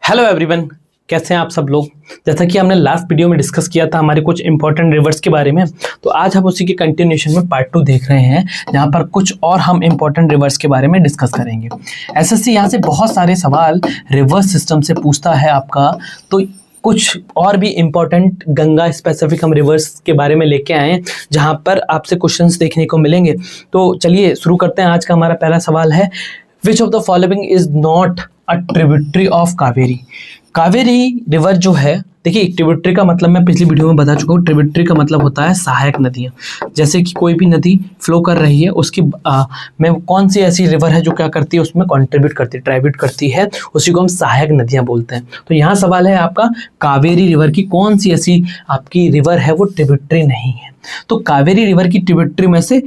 Hello everyone, कैसे हैं आप सब लोग। जैसा कि हमने लास्ट वीडियो में डिस्कस किया था हमारे कुछ इंपॉर्टेंट रिवर्स के बारे में, तो आज हम उसी के कंटिन्यूएशन में पार्ट 2 देख रहे हैं, जहां पर कुछ और हम इंपॉर्टेंट रिवर्स के बारे में डिस्कस करेंगे। एसएससी यहाँ से बहुत सारे सवाल रिवर्स सिस्टम से पूछता है आपका, तो कुछ और भी इम्पॉर्टेंट गंगा स्पेसिफिक हम रिवर्स के बारे में लेके आए हैं, जहाँ पर आपसे क्वेश्चंस देखने को मिलेंगे। तो चलिए शुरू करते हैं। आज का हमारा पहला सवाल है, which of the following is not a tributary of Kaveri. Kaveri river जो है, देखिए ट्रिब्यूटरी का मतलब मैं पिछली वीडियो में बता चुका हूँ। ट्रिब्यूटरी का मतलब होता है सहायक नदियाँ। जैसे कि कोई भी नदी फ्लो कर रही है, उसकी में कौन सी ऐसी रिवर है जो क्या करती है, उसमें कंट्रीब्यूट करती है, ट्राइब्यूट करती है, उसी को हम सहायक नदियाँ बोलते हैं। तो यहाँ सवाल है आपका, कावेरी रिवर की कौन सी ऐसी आपकी रिवर है वो ट्रिब्यूटरी नहीं है। तो कावेरी रिवर की ट्रिब्यूटरी में से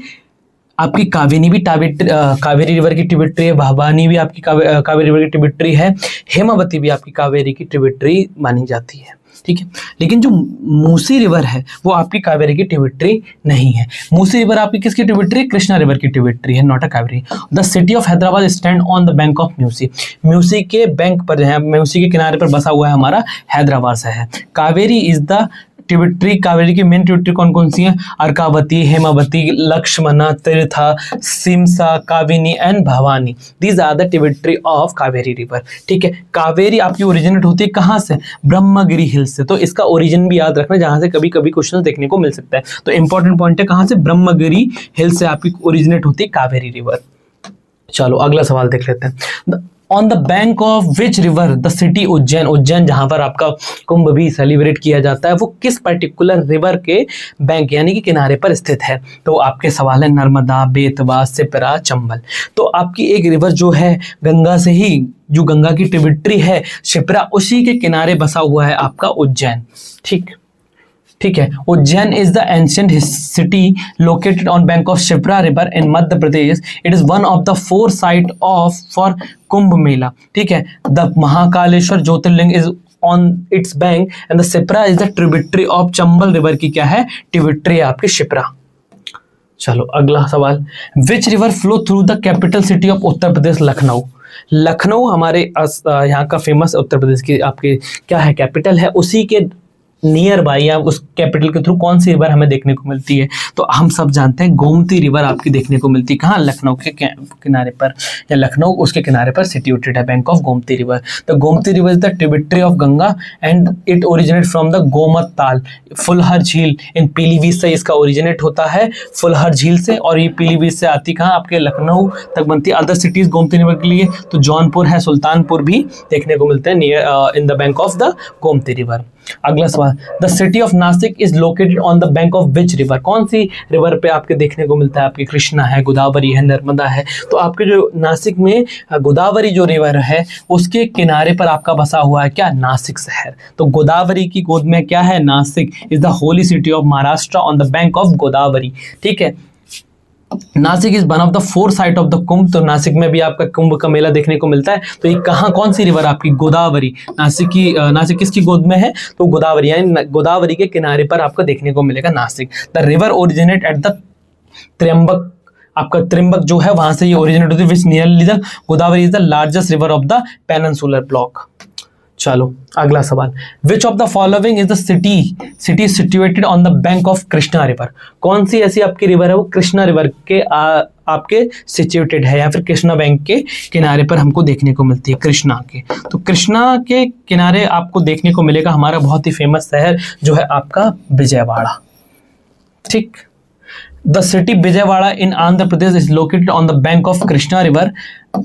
आपकी कावेरी भी कावेरी रिवर की ट्रिब्यूटरी है, भवानी भी आपकी कावेरी रिवर की ट्रिब्यूटरी है, हेमावती भी आपकी कावेरी की ट्रिब्यूटरी मानी जाती है, ठीक है। लेकिन जो मूसी रिवर है वो आपकी कावेरी की ट्रिब्यूटरी नहीं है। मूसी रिवर आपकी किसकी ट्रिब्यूटरी है? कृष्णा रिवर की ट्रिब्यूटरी है, not a Kaveri. The city of Hyderabad stand on the bank of Meucci. Meucci के बैंक पर है, म्यूसी के किनारे पर बसा हुआ है हमारा हैदराबाद शहर है। Kaveri is the tributary, Kaveri की मेन ट्रिब्यूटरी कौन कौन सी है? Arkavathi, Hemavathi, Lakshmana, Tirtha, Shimsha, Kabini and Bhavani. These are the tributary of Kaveri river, ठीक है। कावेरी आपकी ओरिजिनेट होती है कहाँ से? ब्रह्मगिरी हिल से। तो इसका ओरिजिन भी याद रखना, जहां से कभी कभी क्वेश्चन देखने को मिल सकता है। तो इंपॉर्टेंट पॉइंट है, कहाँ से? ब्रह्मगिरी हिल से आपकी ओरिजिनेट होती है कावेरी रिवर। चलो अगला सवाल देख लेते हैं। On the bank of which river the city Ujjain. Ujjain जहां पर आपका कुंभ भी सेलिब्रेट किया जाता है, वो किस पर्टिकुलर रिवर के बैंक यानी कि किनारे पर स्थित है? तो आपके सवाल है नर्मदा, बेतवा, सिपरा, चंबल। तो आपकी एक रिवर जो है गंगा से ही, जो गंगा की ट्रिब्यूटरी है शिप्रा, उसी के किनारे बसा हुआ है आपका उज्जैन, ठीक है। Ujjain is the ancient city located on bank of Shipra river in Madhya Pradesh. It is one of the 4 site of for Kumbh Mela, ठीक है। The Mahakaleshwar Jyotirlinga is on its bank and the Shipra is the tributary of Chambal river की क्या है? ट्रिब्यूटरी है आपकी शिप्रा। चलो अगला सवाल, which river flow through the capital city of Uttar Pradesh? Lucknow. Lucknow हमारे यहाँ का फेमस उत्तर प्रदेश की आपके क्या है? कैपिटल है। उसी के नियर बाई या उस कैपिटल के थ्रू कौन सी रिवर हमें देखने को मिलती है? तो हम सब जानते हैं गोमती रिवर आपकी देखने को मिलती है। कहाँ? लखनऊ के किनारे पर, या लखनऊ उसके किनारे पर सिचुएटेड है bank of Gomti river. The Gomti river is the tributary of Ganga and it originate from the Gomat Tal. Fulhar झील इन पीलीभीत से इसका ओरिजिनेट होता है, फुलहर झील से, और ये पीलीभीत से आती कहाँ? आपके लखनऊ तक बनती है। अदर सिटीज गोमती रिवर के लिए तो जौनपुर है, सुल्तानपुर भी देखने को मिलते हैं near in the bank of the Gomti river. अगला सवाल, the city of Nashik is located on the bank of which river. कौन सी रिवर पे आपके देखने को मिलता है? आपकी कृष्णा है, गोदावरी है, नर्मदा है। तो आपके जो नासिक में गोदावरी जो रिवर है उसके किनारे पर आपका बसा हुआ है क्या? नासिक शहर। तो गोदावरी की गोद में क्या है? Nashik is the holy city of Maharashtra on the bank of Godavari, ठीक है। Nashik is one of the 4 site of the Kumbh. तो नासिक में भी आपका कुंभ का मेला देखने को मिलता है। तो ये कहाँ, कौन सी रिवर आपकी? गोदावरी। नासिक किसकी गोद में है? तो गोदावरी, यानी गोदावरी के किनारे पर आपको देखने को मिलेगा Nashik. The river originate at the Trimbak, आपका त्र्यंबक जो है वहां से ये ओरिजिनेट होती है, विच nearly the Godavari is the largest river of the peninsular block. चलो अगला सवाल, विच of the following is the city situated on the bank of Krishna river. कौन सी ऐसी आपकी रिवर है वो कृष्णा रिवर के आपके सिचुएटेड है, या फिर कृष्णा बैंक के किनारे पर हमको देखने को मिलती है? कृष्णा के। तो कृष्णा के किनारे आपको देखने को मिलेगा हमारा बहुत ही फेमस शहर जो है आपका विजयवाड़ा, ठीक। The city Vijayawada in Andhra Pradesh is located on the bank of Krishna river.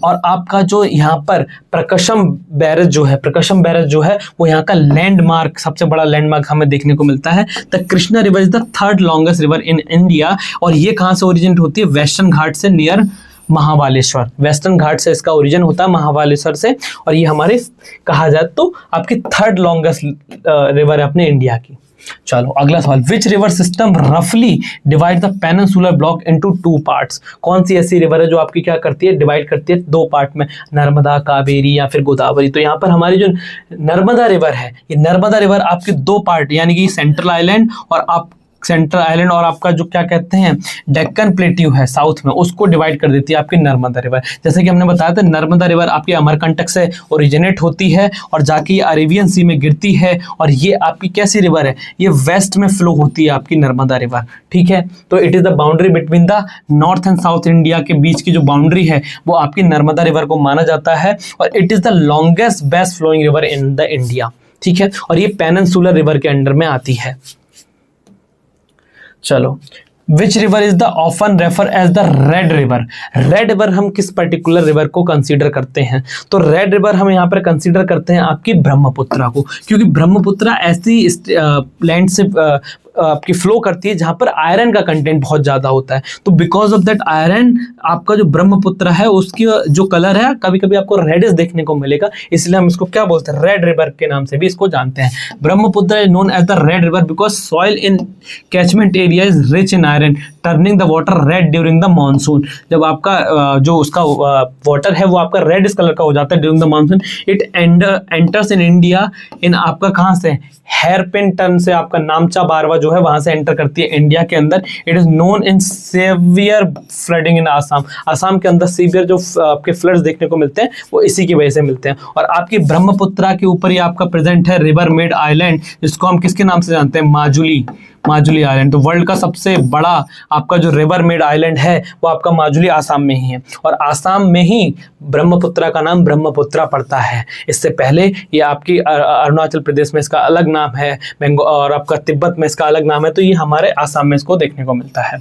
और आपका जो यहाँ पर प्रकाशम बैरेज जो है वो यहाँ का लैंडमार्क, सबसे बड़ा लैंडमार्क हमें देखने को मिलता है। The Krishna river is the 3rd longest river in India. और ये कहाँ से ओरिजिनेट होती है? वेस्टर्न घाट से नियर महाबालेश्वर। वेस्टर्न घाट से इसका ओरिजिन होता है, महाबालेश्वर से। और ये हमारे कहा जाए तो आपकी 3rd लॉन्गेस्ट रिवर है अपने इंडिया की। चलो अगला सवाल, विच रिवर सिस्टम रफली divide the peninsular block into 2 parts. कौन सी ऐसी रिवर है जो आपकी क्या करती है? डिवाइड करती है 2 पार्ट में, नर्मदा, कावेरी या फिर गोदावरी। तो यहाँ पर हमारी जो नर्मदा रिवर है, ये नर्मदा रिवर आपके 2 पार्ट यानी कि सेंट्रल आइलैंड और आप सेंट्रल आइलैंड और आपका जो क्या कहते हैं डेक्कन प्लेट्यू है साउथ में, उसको डिवाइड कर देती है आपकी नर्मदा रिवर। जैसे कि हमने बताया था नर्मदा रिवर आपकी अमरकंटक से ओरिजिनेट होती है और जाके ये अरेबियन सी में गिरती है, और ये आपकी कैसी रिवर है, ये वेस्ट में फ्लो होती है आपकी नर्मदा रिवर। ठीक है, तो it is the boundary between the north and south India के बीच की जो बाउंड्री है वो आपकी नर्मदा रिवर को माना जाता है, और it is the longest west flowing river in the India. ठीक है, और ये पेनिनसुलर रिवर के अंडर में आती है। चलो, which river is the often refer as the red river. Red river हम किस पर्टिकुलर रिवर को कंसीडर करते हैं, तो रेड रिवर हम यहाँ पर कंसीडर करते हैं आपकी ब्रह्मपुत्रा को, क्योंकि ब्रह्मपुत्रा ऐसी लैंड से आपकी फ्लो करती है जहां पर आयरन का कंटेंट बहुत ज्यादा होता है। तो बिकॉज ऑफ दैट आयरन आपका जो ब्रह्मपुत्र है उसकी जो कलर है कभी कभी आपको रेडिश देखने को मिलेगा, इसलिए हम इसको क्या बोलते हैं, रेड रिवर के नाम से भी इसको जानते हैं। Brahmaputra is known as the red river because soil in catchment area is rich in iron turning the water red during the monsoon. जब आपका जो उसका वाटर है वो आपका रेड इस कलर का हो जाता है during the monsoon. It enters in India in आपका कहाँ से, हेयरपिन टर्न से आपका नामचा बारवा जो है वहां से एंटर करती है इंडिया के अंदर। It is known in severe flooding in Assam. Assam के अंदर सीवियर जो आपके फ्लड्स देखने को मिलते हैं वो इसी की वजह से मिलते हैं। और आपकी ब्रह्मपुत्रा के ऊपर ही आपका प्रेजेंट है रिवर मेड आइलैंड, जिसको हम किसके नाम से जानते हैं, माजुली, माजुली आइलैंड। तो वर्ल्ड का सबसे बड़ा आपका जो रिवर मेड आइलैंड है वो आपका माजुली आसाम में ही है, और आसाम में ही ब्रह्मपुत्रा का नाम ब्रह्मपुत्रा पड़ता है। इससे पहले ये आपकी अरुणाचल प्रदेश में इसका अलग नाम है, और आपका तिब्बत में इसका अलग नाम है, तो ये हमारे आसाम में इसको देखने को मिलता है।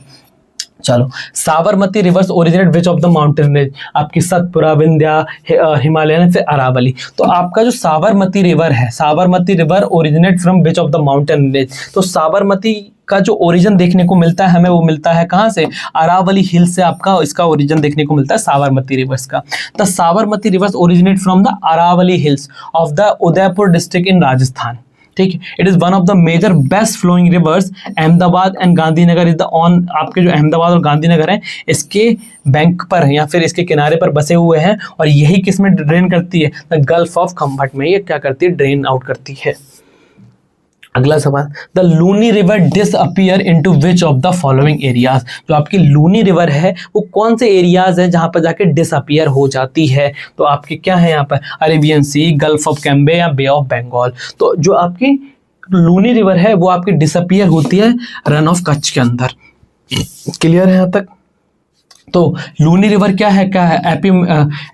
चलो, Sabarmati rivers originate which of the mountain range, आपकी सतपुरा, विंध्या, हिमालयन, फिर अरावली। तो आपका जो साबरमती रिवर है, Sabarmati river originate from which of the mountain range. तो साबरमती का जो ओरिजिन देखने को मिलता है हमें वो मिलता है कहाँ से, अरावली हिल से आपका इसका ओरिजिन देखने को मिलता है साबरमती रिवर्स का। The Sabarmati rivers originate from the Aravalli hills of the Udaipur district in Rajasthan. ठीक है, it is one of the major west flowing rivers. Ahmedabad and Gandhinagar is the on, आपके जो अहमदाबाद और गांधीनगर है इसके बैंक पर या फिर इसके किनारे पर बसे हुए हैं, और यही किस में ड्रेन करती है, द गल्फ ऑफ खम्भट में ये क्या करती है, ड्रेन आउट करती है। अगला सवाल, the Luni river disappear into which of the following areas. जो आपकी लूनी रिवर है वो कौन से एरियाज है जहां पर जाके डिसअपियर हो जाती है, तो आपकी क्या है यहाँ पर, Arabian sea, gulf of Cambay या बे ऑफ बंगाल। तो जो आपकी लूनी रिवर है वो आपकी डिसअपियर होती है रन ऑफ कच्छ के अंदर। क्लियर है यहाँ तक। तो लूनी रिवर क्या है,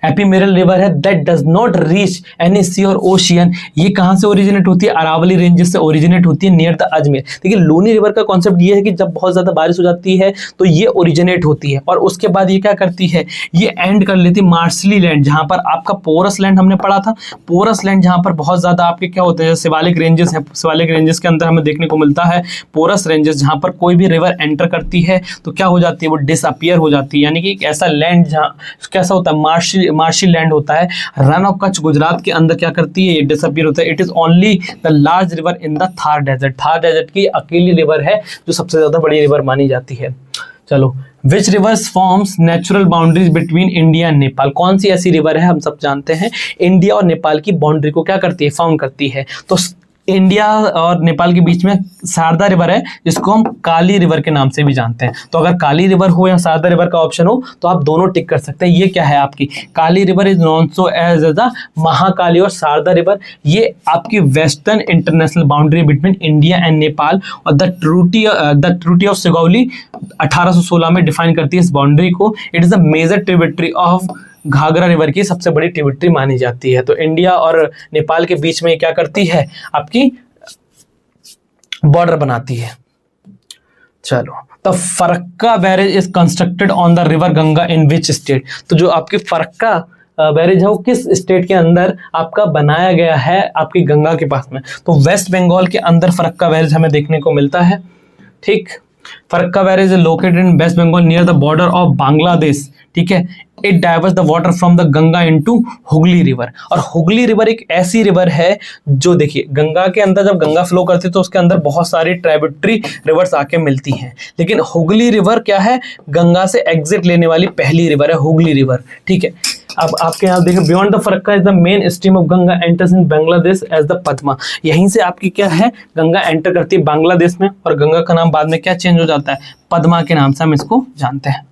एपीमेरल रिवर है that does not reach any sea और ओशियन। ये कहाँ से ओरिजिनेट होती है, अरावली रेंजेस से ओरिजिनेट होती है नियर द अजमेर। देखिए लूनी रिवर का कॉन्सेप्ट ये है कि जब बहुत ज़्यादा बारिश हो जाती है तो ये ओरिजिनेट होती है, और उसके बाद ये क्या करती है, ये एंड कर लेती है मार्शली लैंड, जहाँ पर आपका पोरस लैंड हमने पढ़ा था, पोरस लैंड जहाँ पर बहुत ज़्यादा आपके क्या होते हैं, शिवालिक रेंजेस हैं, शिवालिक रेंजेस के अंदर हमें देखने को मिलता है पोरस रेंजेस, जहाँ पर कोई भी रिवर एंटर करती है तो क्या हो जाती है, वो डिसअपियर हो जाती है। यानी कि एक ऐसा लैंड जहाँ कैसा होता है, मार्शी लैंड होता है। रन ऑफ कच्छ गुजरात के अंदर क्या करती है, ये डिसअपियर होता है। It is only the large river in the Thar desert. Thar desert की अकेली रिवर है जो सबसे ज्यादा बड़ी रिवर मानी जाती है। चलो, which rivers forms natural boundaries between India and Nepal. कौन सी ऐसी रिवर है, हम सब जानते हैं इंडिया और नेपाल की बाउंड्री को क्या करती है, फॉर्म करती है। तो इंडिया और नेपाल के बीच में शारदा रिवर है जिसको हम काली रिवर के नाम से भी जानते हैं। तो अगर काली रिवर हो या शारदा रिवर का ऑप्शन हो तो आप दोनों टिक कर सकते हैं। ये क्या है आपकी Kali river is known so as the Mahakali, और शारदा रिवर ये आपकी western international boundary between India and Nepal. और द ट्रूटी ऑफ सिगौली 1816 में डिफाइन करती है इस बाउंड्री को। It is a major tributary of Ghaghara river की सबसे बड़ी ट्रिब्यूटरी मानी जाती है। तो इंडिया और नेपाल के बीच में क्या करती है, आपकी बॉर्डर बनाती है। चलो, the Farakka barrage is constructed on the river Ganga in which state. तो जो आपकी फरक्का बैरेज है वो किस स्टेट के अंदर आपका बनाया गया है, आपकी गंगा के पास में। तो वेस्ट बंगाल के अंदर फरक्का बैरेज हमें देखने को मिलता है। ठीक, Farakka barrage is located in West Bengal near the border of Bangladesh ठीक है। It diverts the water from the Ganga into Hooghly river, और हुगली रिवर एक ऐसी रिवर है जो देखिए गंगा के अंदर जब गंगा फ्लो करती है तो उसके अंदर बहुत सारी ट्राइब्यूटरी रिवर्स आके मिलती हैं, लेकिन हुगली रिवर क्या है, गंगा से एग्जिट लेने वाली पहली रिवर है हुगली रिवर, ठीक है। अब आपके यहाँ देखें, beyond the Farakka is the main stream of Ganga enters in Bangladesh as the Padma, यहीं से आपकी क्या है, गंगा एंटर करती है बांग्लादेश में, और गंगा का नाम बाद में क्या चेंज हो जाता है, पद्मा के नाम से हम इसको जानते हैं।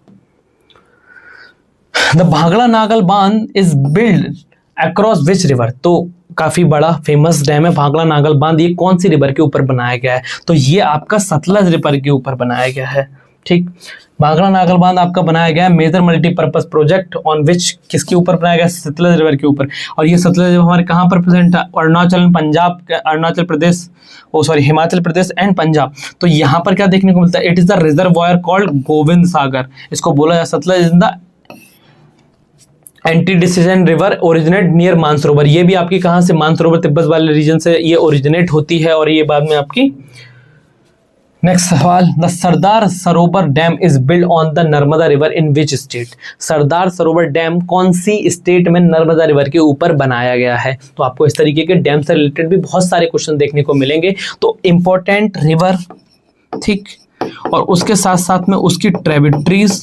द भागला नागल बांध is build across which river, तो काफी बड़ा फेमस डैम है भागला नागल बांध, ये कौन सी रिवर के ऊपर बनाया गया है, तो ये आपका सतलज रिवर के ऊपर बनाया गया है, ठीक। भागला नागल बांध आपका बनाया गया है major multipurpose project on which, किसके ऊपर बनाया गया, सतलज रिवर के ऊपर, और ये सतलज रिवर हमारे कहाँ पर प्रेजेंट है, अरुणाचल पंजाब, अरुणाचल प्रदेश, हिमाचल प्रदेश एंड पंजाब। तो यहाँ पर क्या देखने को मिलता है, it is the reservoir called Gobind Sagar, इसको बोला जाए Sutlej is the antecedent river originate near Mansarovar, ये भी आपकी कहाँ से, मानसरोवर तिब्बत वाले रीजन से ये ओरिजिनेट होती है, और ये बाद में आपकी। नेक्स्ट सवाल, the Sardar Sarovar dam is build on the Narmada river in which state, Sardar Sarovar dam कौन सी स्टेट में नर्मदा रिवर के ऊपर बनाया गया है। तो आपको इस तरीके के डैम से रिलेटेड भी बहुत सारे क्वेश्चन देखने को मिलेंगे, तो इंपॉर्टेंट रिवर, ठीक, और उसके साथ साथ में उसकी ट्रिब्यूटरीज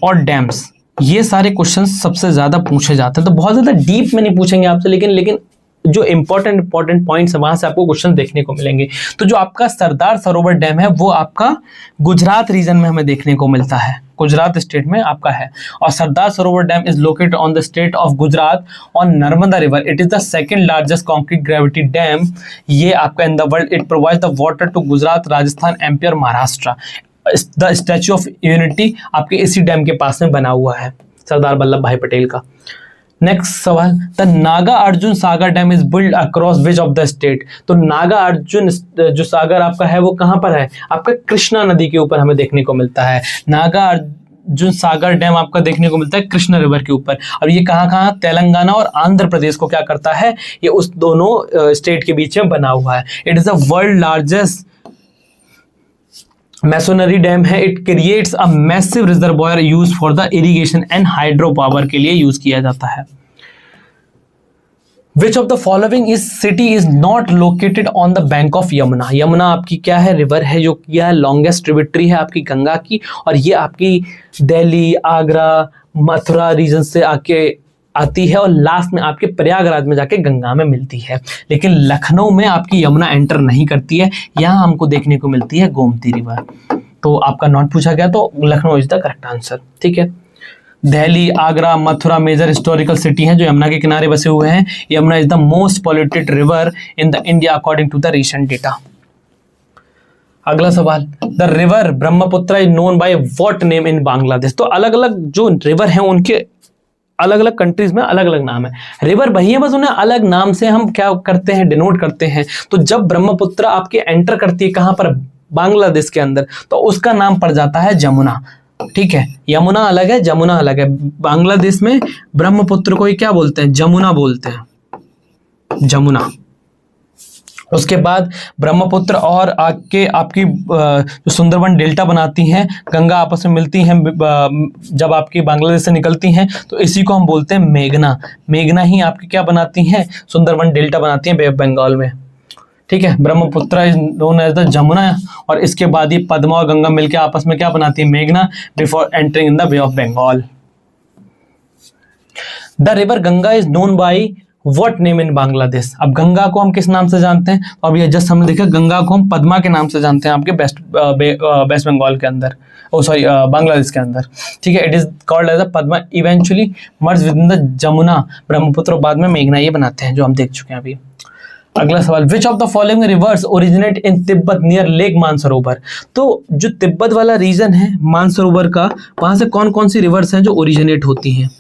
और डैम्स, ये सारे क्वेश्चंस सबसे ज्यादा पूछे जाते हैं। तो बहुत ज्यादा डीप में नहीं पूछेंगे आपसे, लेकिन जो इंपॉर्टेंट पॉइंट्स है वहां से आपको क्वेश्चन देखने को मिलेंगे। तो जो आपका सरदार सरोवर डैम है वो आपका गुजरात रीजन में हमें देखने को मिलता है, गुजरात स्टेट में आपका है, और Sardar Sarovar dam is located on the state of Gujarat on Narmada river, it is the second largest concrete gravity dam, ये आपका in the world, it provides the water to Gujarat, Rajasthan, MP और Maharashtra. The statue of unity आपके इसी dam के पास में बना हुआ है, सरदार वल्लभ भाई पटेल का। नेक्स्ट सवाल, the Naga Arjun Sagar dam is build across which of the state, तो नागा अर्जुन जो सागर आपका है वो कहां पर है, आपका कृष्णा नदी के ऊपर हमें देखने को मिलता है। नागा अर्जुन सागर डैम आपका देखने को मिलता है कृष्णा रिवर के ऊपर, और ये कहां, तेलंगाना और आंध्र प्रदेश को क्या करता है, ये उस दोनों स्टेट के बीच में बना हुआ है। It is the world largest masonry dam है, it creates a massive reservoir use for the irrigation and hydro power के लिए यूज किया जाता है। Which of the following is city is not located on the bank of Yamuna, Yamuna आपकी क्या है, river है जो क्या है, लॉन्गेस्ट ट्रिब्यूटरी है आपकी गंगा की, और ये आपकी दिल्ली, आगरा, मथुरा रीजन से आके आती है, और लास्ट में आपके प्रयागराज में जाके गंगा में मिलती है, लेकिन लखनऊ में आपकी यमुना एंटर नहीं करती है, यहाँ हमको देखने को मिलती है गोमती रिवर। तो आपका नॉट पूछा गया, तो Lucknow is the correct answer, ठीक है। Delhi, Agra, Mathura major historical city हैं जो यमुना के किनारे बसे हुए हैं। Yamuna is the most polluted river in the India according to the recent data. अगला सवाल, the river Brahmaputra is known by what name in Bangladesh, तो अलग अलग जो रिवर हैं उनके अलग अलग कंट्रीज में अलग अलग नाम है, रिवर वही है, बस उन्हें अलग नाम से हम क्या करते हैं, डिनोट करते हैं। तो जब ब्रह्मपुत्र आपके एंटर करती है कहां पर, बांग्लादेश के अंदर, तो उसका नाम पड़ जाता है जमुना, ठीक है। यमुना अलग है, जमुना अलग है, बांग्लादेश में ब्रह्मपुत्र को ही क्या बोलते हैं, जमुना बोलते हैं, जमुना। उसके बाद ब्रह्मपुत्र और आगे आपकी जो सुंदरबन डेल्टा बनाती हैं, गंगा आपस में मिलती हैं जब आपकी बांग्लादेश से निकलती हैं, तो इसी को हम बोलते हैं मेघना, मेघना ही आपकी क्या बनाती हैं, सुंदरबन डेल्टा बनाती हैं बे ऑफ बंगाल में, ठीक है। Brahmaputra is known as the Jamuna, और इसके बाद ही पद्मा और गंगा मिलकर आपस में क्या बनाती है, मेघना, before entering in the Bay of Bengal. The river Ganga is known by what name in Bangladesh, अब गंगा को हम किस नाम से जानते हैं, तो अब ये जस्ट हमने देखा, गंगा को हम पद्मा के नाम से जानते हैं आपके वेस्ट बंगाल के अंदर, बांग्लादेश के अंदर, ठीक है। It is called as a Padma, eventually merge with in the Jamuna, Brahmaputra बाद में मेघना, ये बनाते हैं जो हम देख चुके हैं अभी। अगला सवाल, विच of the following rivers originate in Tibet near lake Mansarovar, तो जो तिब्बत वाला रीजन है मानसरोवर का, वहां से कौन कौन सी रिवर्स हैं जो ओरिजिनेट होती हैं,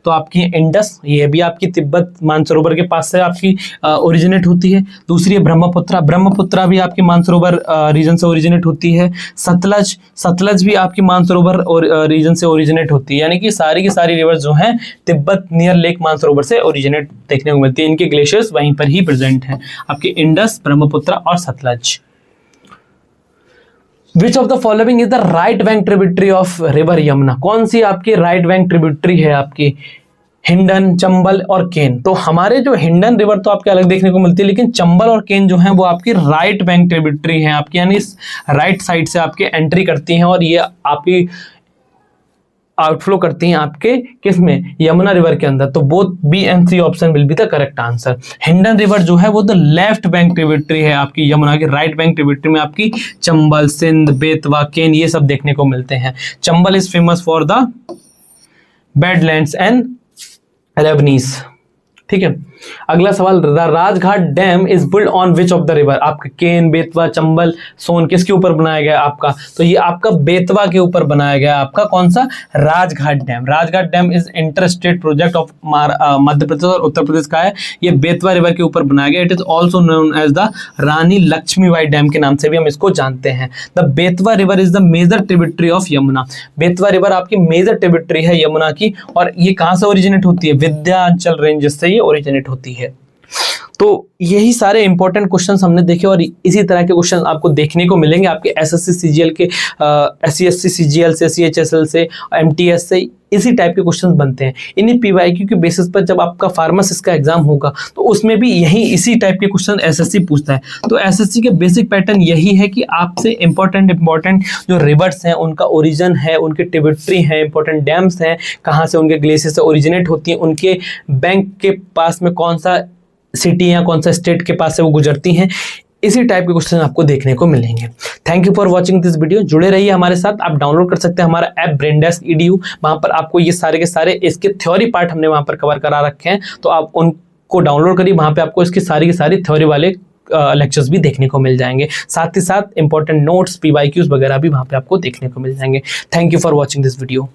तो आपकी इंडस, ये भी आपकी तिब्बत मानसरोवर के पास से आपकी ओरिजिनेट होती है। दूसरी है ब्रह्मपुत्रा, ब्रह्मपुत्रा भी आपकी मानसरोवर रीजन से ओरिजिनेट होती है। सतलज, सतलज भी आपकी मानसरोवर रीजन से ओरिजिनेट होती है, यानी कि सारी की सारी रिवर्स जो हैं तिब्बत नियर लेक मानसरोवर से ओरिजिनेट देखने को मिलती है, इनके ग्लेशियर्स वहीं पर ही प्रेजेंट हैं, आपके इंडस, ब्रह्मपुत्रा और सतलज। विच of the following is the right bank tributary of river Yamuna? कौन सी आपकी राइट बैंक ट्रिब्यूटरी है आपकी? हिंडन, चंबल और केन। तो हमारे जो हिंडन रिवर तो आपके अलग देखने को मिलती है, लेकिन चंबल और केन जो है वो आपकी राइट बैंक ट्रिब्यूटरी है आपकी, यानी इस राइट साइड से आपके एंट्री करती हैं और ये आपकी आउटफ्लो करती हैं आपके किसमें? यमुना रिवर के अंदर। तो both B and C option will be the correct answer. Hindon river जो है वो द लेफ्ट बैंक ट्रिब्यूटरी है आपकी यमुना की। राइट बैंक ट्रिब्यूटरी में आपकी चंबल, सिंध, बेतवा, केन ये सब देखने को मिलते हैं। Chambal is famous for the badlands and ravines. ठीक है, अगला सवाल, the Rajghat dam is build on which of the river? आपके केन, बेतवा, चंबल, सोन किसके ऊपर बनाया गया आपका? तो ये आपका बेतवा के ऊपर बनाया गया आपका कौन सा? Rajghat dam. Rajghat dam is inter state project of Madhya Pradesh और उत्तर प्रदेश का है। ये बेतवा रिवर के ऊपर बनाया गया। It is also known as the Rani Laxmibai dam के नाम से भी हम इसको जानते हैं। The Betwa river is the major tributary of Yamuna. Betwa river आपकी मेजर ट्रिब्यूटरी है यमुना की, और ये कहां से ओरिजिनेट होती है? विंध्याचल रेंजेस से ये ओरिजिनेट होती है। तो यही सारे इंपॉर्टेंट क्वेश्चंस हमने देखे, और इसी तरह के क्वेश्चन आपको देखने को मिलेंगे आपके एसएससी सीजीएल के, एससीएससी सीजीएल से, सीएचएसएल से, एमटीएस से। इसी टाइप के क्वेश्चंस बनते हैं। इन्हीं पीवाईक्यू के बेसिस पर जब आपका फार्मासिस्ट का एग्जाम होगा तो उसमें भी यही इसी टाइप के क्वेश्चन एसएससी पूछता है। तो एसएससी के बेसिक पैटर्न यही है कि आपसे इंपॉर्टेंट जो रिवर्स हैं, उनका ओरिजिन है, उनके ट्रिब्यूटरी हैं, इंपॉर्टेंट डैम्स हैं, कहाँ से उनके ग्लेशियर से ओरिजिनेट होती हैं, उनके बैंक के पास में कौन सा सिटी या कौन सा स्टेट के पास से वो गुजरती हैं। इसी टाइप के क्वेश्चन आपको देखने को मिलेंगे। Thank you for watching this video. जुड़े रहिए हमारे साथ। आप डाउनलोड कर सकते हैं हमारा ऐप ब्रेनडेस्क EDU। वहाँ पर आपको ये सारे के सारे इसके थ्योरी पार्ट हमने वहाँ पर कवर करा रखे हैं, तो आप उनको डाउनलोड करिए। वहाँ पे आपको इसकी सारी की सारी थ्योरी वाले लेक्चर्स भी देखने को मिल जाएंगे। साथ ही साथ इंपॉर्टेंट नोट्स, PYQs वगैरह भी वहाँ पे आपको देखने को मिल जाएंगे। Thank you for watching this video.